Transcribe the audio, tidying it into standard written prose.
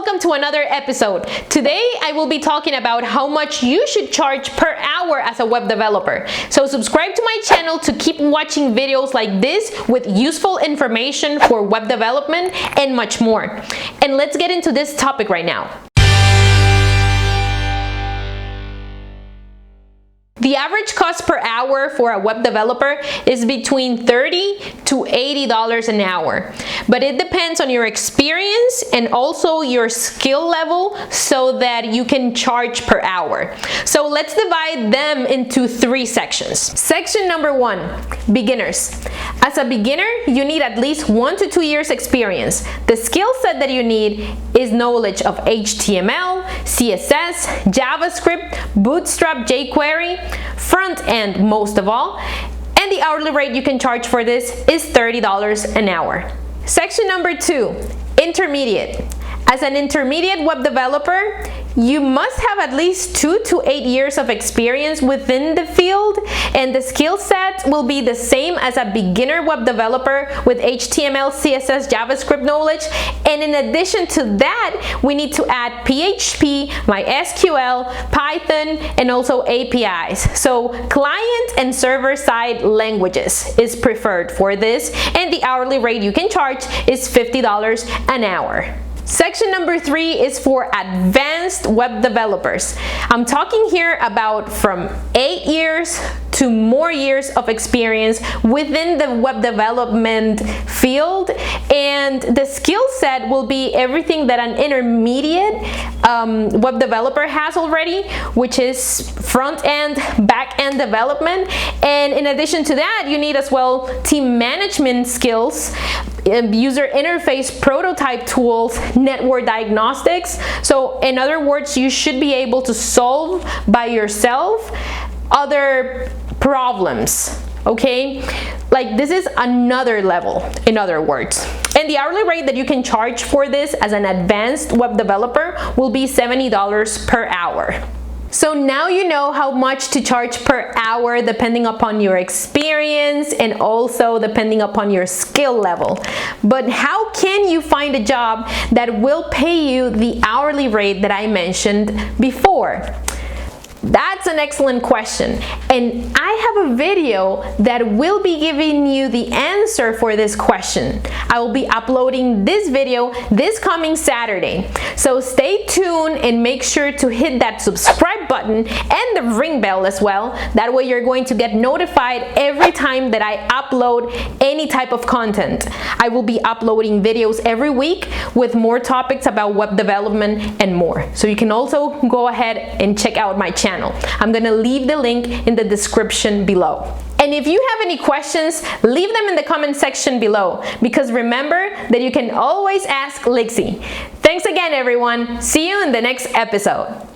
welcome to another episode. Today I will be talking about how much you should charge per hour as a web developer. So subscribe to my channel to keep watching videos like this with useful information for web development and much more. And let's get into this topic right now. The average cost per hour for a web developer is between $30 to $80 an hour, but it depends on your experience and also your skill level so that you can charge per hour. So let's divide them into three sections. Section number 1, beginners. As a beginner, you need at least 1 to 2 years experience. The skill set that you need is knowledge of HTML, CSS, JavaScript, Bootstrap, jQuery, front end most of all, and the hourly rate you can charge for this is $30 an hour. Section number 2, intermediate. As an intermediate web developer, you must have at least 2 to 8 years of experience within the field, and the skill set will be the same as a beginner web developer with HTML, CSS, JavaScript knowledge. And in addition to that, we need to add PHP, MySQL, Python, and also APIs. So client and server-side languages is preferred for this, and the hourly rate you can charge is $50 an hour. Section number 3 is for advanced web developers. I'm talking here about from 8 years to more years of experience within the web development field, and the skill set will be everything that an intermediate web developer has already, which is front-end, back-end development. And in addition to that, you need as well team management skills, user interface prototype tools, network diagnostics. So in other words, you should be able to solve by yourself other problems, okay? Like this is another level, in other words. And the hourly rate that you can charge for this as an advanced web developer will be $70 per hour. So now you know how much to charge per hour depending upon your experience and also depending upon your skill level. But how can you find a job that will pay you the hourly rate that I mentioned before? That's an excellent question, and I have a video that will be giving you the answer for this question. I will be uploading this video this coming Saturday, so stay tuned and make sure to hit that subscribe button and the ring bell as well. That way you're going to get notified every time that I upload any type of content. I will be uploading videos every week with more topics about web development and more, so you can also go ahead and check out my channel. I'm gonna leave the link in the description below. And if you have any questions, leave them in the comment section below, because remember that you can always ask Lixie. Thanks again, everyone. See you in the next episode.